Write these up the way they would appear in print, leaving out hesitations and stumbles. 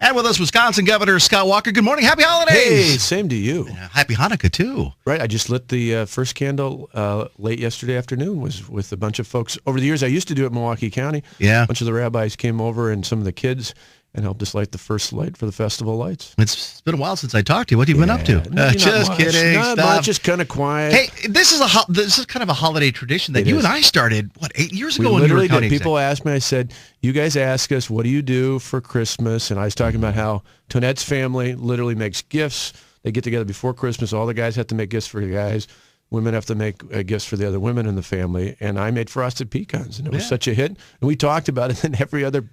And with us, Wisconsin Governor Scott Walker. Good morning. Happy holidays. Hey, same to you. Happy Hanukkah, too. Right. I just lit the first candle late yesterday afternoon. Was with a bunch of folks. Over the years, I used to do it in Milwaukee County. Yeah. A bunch of the rabbis came over and some of the kids and helped us light the first light for the Festival of Lights. It's been a while since I talked to you. What have you been up to? Just kidding. Not much, just kind of quiet. Hey, this is kind of a holiday tradition that and I started, 8 years ago? We literally did. People asked me, I said, you guys ask us, what do you do for Christmas? And I was talking about how Tonette's family literally makes gifts. They get together before Christmas. All the guys have to make gifts for the guys. Women have to make gifts for the other women in the family. And I made frosted pecans, and it was such a hit. And we talked about it, and every other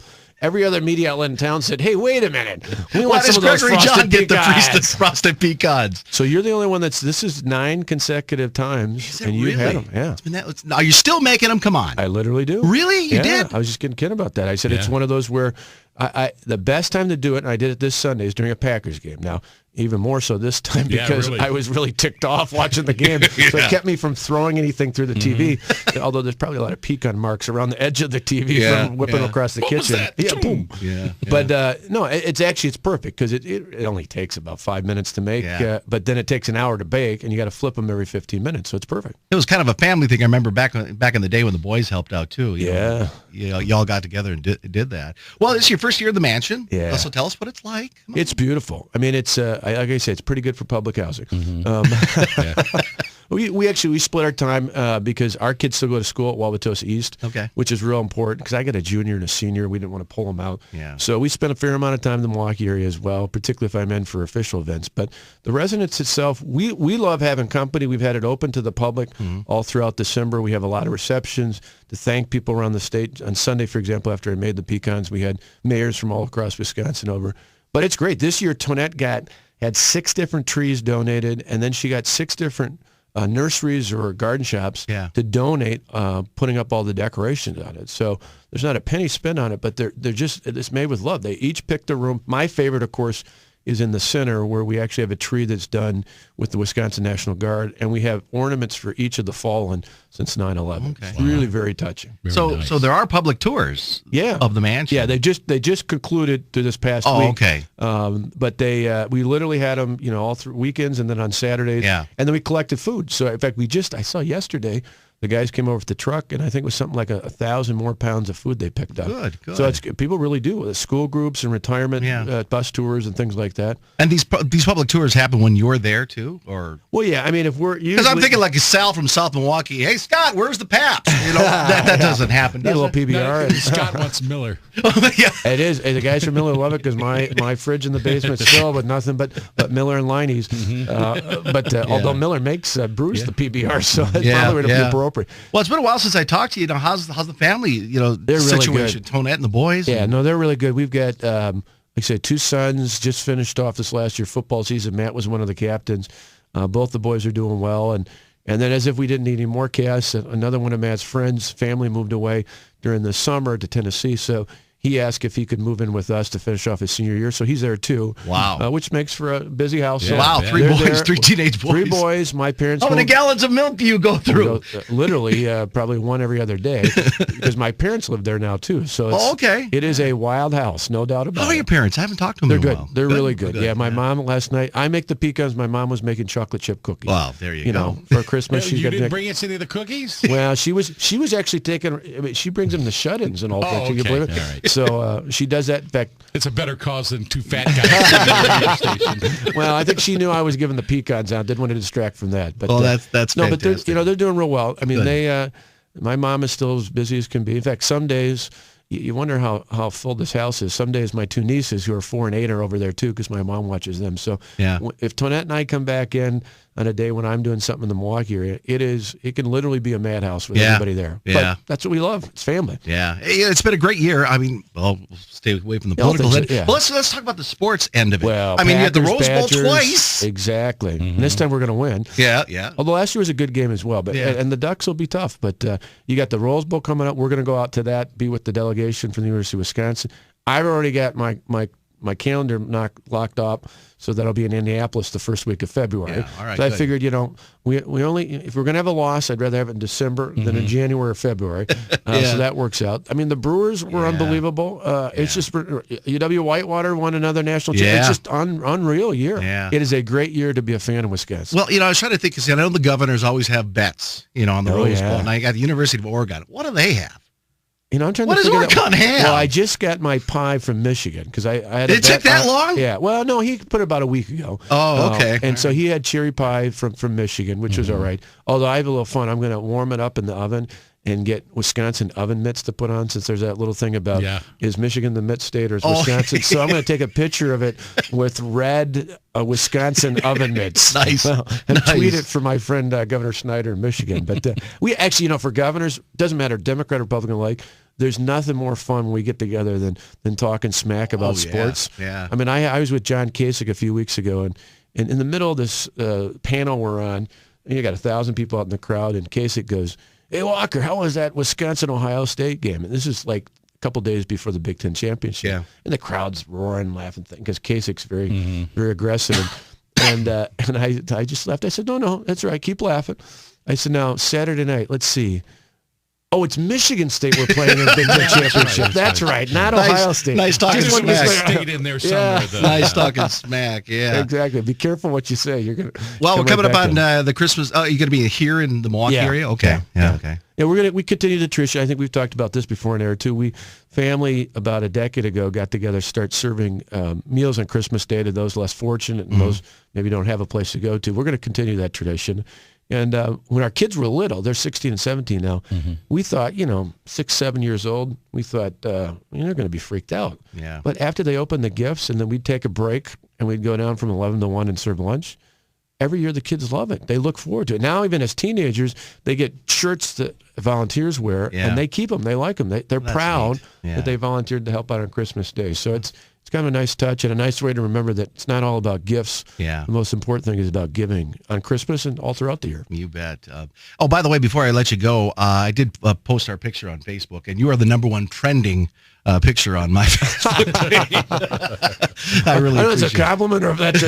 media outlet in town said, hey, wait a minute. We want some of those Gregory Jon get pecans. the frosted pecans? So you're the only one this is 9 consecutive times, and you've had them. Yeah. Are you still making them? Come on. I literally do. Really? You did? I was just kidding about that. I said it's one of those where the best time to do it, and I did it this Sunday, is during a Packers game. Now, even more so this time because I was really ticked off watching the game. So it kept me from throwing anything through the TV, although there's probably a lot of pecan marks around the edge of the TV from whipping across the kitchen. Yeah, boom. Yeah. But no, it's perfect because it only takes about 5 minutes to make, but then it takes an hour to bake, and you got to flip them every 15 minutes, so it's perfect. It was kind of a family thing. I remember back in the day when the boys helped out too. Y'all got together and did that. Well, this is your first year at the mansion. Yeah. So tell us what it's like. It's beautiful. I mean, it's like I say, it's pretty good for public housing. We split our time because our kids still go to school at Wauwatosa East, which is real important because I got a junior and a senior. We didn't want to pull them out. Yeah. So we spent a fair amount of time in the Milwaukee area as well, particularly if I'm in for official events. But the residence itself, we love having company. We've had it open to the public all throughout December. We have a lot of receptions to thank people around the state. On Sunday, for example, after I made the pecans, we had mayors from all across Wisconsin over. But it's great. This year, Tonette had 6 different trees donated, and then she got 6 different nurseries or garden shops to donate, putting up all the decorations on it. So there's not a penny spent on it, but it's made with love. They each picked a room. My favorite, of course, is in the center where we actually have a tree that's done with the Wisconsin National Guard, and we have ornaments for each of the fallen since 9/11. Okay. It's really very touching. Very nice. So there are public tours of the mansion? Yeah, they just concluded through this past week. Oh, okay. But we literally had them, all through weekends and then on Saturdays. Yeah. And then we collected food. So, in fact, I saw yesterday, the guys came over with the truck, and I think it was something like 1,000 more pounds of food they picked up. Good. So people really do. School groups and retirement bus tours and things like that. And these public tours happen when you're there too, or? Well, yeah. I mean, if we're because I'm thinking like Sal from South Milwaukee. Hey, Scott, where's the Paps? That doesn't happen. Does a little PBR. No, Scott wants Miller. Yeah, it is. And the guys from Miller love it because my fridge in the basement's filled with nothing but Miller and Liney's. Although Miller makes brews the PBR, so it's probably would be appropriate. Well, it's been a while since I talked to you. How's the family? They're situation. Really good. Tonette and the boys. Yeah, no, they're really good. We've got, like I said, 2 sons. Just finished off this last year football season. Matt was one of the captains. Both the boys are doing well, and then as if we didn't need any more chaos, another one of Matt's friends' family moved away during the summer to Tennessee. So he asked if he could move in with us to finish off his senior year, so he's there too. Wow. Which makes for a busy house. Yeah. Wow, 3 boys, 3 teenage boys. 3 boys. My parents. How many gallons of milk do you go through? Literally, probably one every other day, because my parents live there now too. So it is a wild house, no doubt about it. How are your parents? I haven't talked to them They're in good. a while. They're really good. Yeah, my mom last night, I make the pecans. My mom was making chocolate chip cookies. Wow, there you go. For Christmas. You didn't bring us any of the cookies? Well, she was actually taking, she brings them the shut-ins and all that. Can you believe it? All right. So she does that. In fact, it's a better cause than 2 fat guys. Well, I think she knew I was giving the pecans out. Didn't want to distract from that. But that's no, fantastic. but they're doing real well. I mean, my mom is still as busy as can be. In fact, some days you wonder how full this house is. Some days my 2 nieces, who are 4 and 8, are over there too because my mom watches them. So if Tonette and I come back in on a day when I'm doing something in the Milwaukee area, it can literally be a madhouse with everybody there. Yeah. But that's what we love. It's family. Yeah. It's been a great year. I mean, we'll stay away from the political end. But let's talk about the sports end of it. Well, I mean, you had the Rose Bowl twice. Exactly. And this time we're going to win. Yeah. Although last year was a good game as well. But and the Ducks will be tough. But you got the Rose Bowl coming up. We're going to go out to that, be with the delegation from the University of Wisconsin. I've already got my my calendar locked up, so that I'll be in Indianapolis the first week of February. Yeah, all right, so I good. figured, we only, if we're going to have a loss, I'd rather have it in December than in January or February. So that works out. I mean, the Brewers were unbelievable. It's just, UW Whitewater won another national championship. It's just unreal year. Yeah. It is a great year to be a fan of Wisconsin. Well, I was trying to think, because I know the Governors always have bets, on the Rose Bowl. And I got the University of Oregon. What do they have? I'm trying what to figure does Oregon have? Well, I just got my pie from Michigan because I had. Did it take that long? Yeah. Well, no, he put it about a week ago. Oh, okay. And so he had cherry pie from Michigan, which was all right. Although I have a little fun. I'm going to warm it up in the oven and get Wisconsin oven mitts to put on, since there's that little thing about is Michigan the mitt state or is Wisconsin? So I'm going to take a picture of it with red Wisconsin oven mitts. Nice. And tweet it for my friend Governor Snyder in Michigan. But we actually, for governors, doesn't matter, Democrat, Republican alike, there's nothing more fun when we get together than talking smack about sports. Yeah. I mean, I was with John Kasich a few weeks ago, and in the middle of this panel we're on, and you got 1,000 people out in the crowd, and Kasich goes, "Hey, Walker, how was that Wisconsin-Ohio State game?" And this is like a couple days before the Big Ten championship. Yeah. And the crowd's roaring, laughing, because Kasich's very aggressive. And I just laughed. I said, no, that's right. Keep laughing. I said, now, Saturday night, let's see. Oh, it's Michigan State we're playing in the Big Ten championship. That's right, not Ohio State. Nice talking smack. State in there somewhere. Yeah. Nice talking smack, yeah. Exactly. Be careful what you say. You're gonna. Well, we're coming up on the Christmas. Oh, you're going to be here in the Milwaukee area? Okay. Yeah. Okay. Yeah, we continue the tradition. I think we've talked about this before in air too. We family about a decade ago got together, start serving meals on Christmas Day to those less fortunate and those maybe don't have a place to go to. We're going to continue that tradition. And when our kids were little, they're 16 and 17 now, we thought, 6, 7 years old, we thought, they're going to be freaked out. Yeah. But after they opened the gifts, and then we'd take a break, and we'd go down from 11 to 1 and serve lunch, every year the kids love it. They look forward to it. Now, even as teenagers, they get shirts that volunteers wear, and they keep them. They like them. They're proud that they volunteered to help out on Christmas Day. So it's kind of a nice touch and a nice way to remember that it's not all about gifts. Yeah. The most important thing is about giving on Christmas and all throughout the year. You bet. By the way, before I let you go, I did post our picture on Facebook, and you are the #1 trending picture on my Facebook page. I really appreciate it's a compliment or if that's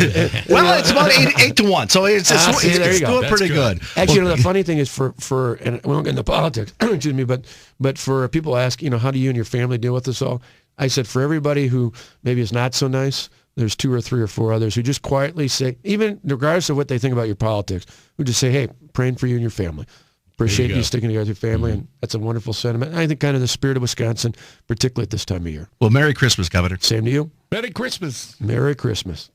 well, it's about 8 to 1, so it's doing pretty good. Actually, the funny thing is for and we won't get into politics, excuse me, but for people ask, how do you and your family deal with this all? I said, for everybody who maybe is not so nice, there's 2 or 3 or 4 others who just quietly say, even regardless of what they think about your politics, who just say, hey, praying for you and your family. Appreciate you sticking together with your family, and that's a wonderful sentiment. And I think kind of the spirit of Wisconsin, particularly at this time of year. Well, Merry Christmas, Governor. Same to you. Merry Christmas. Merry Christmas.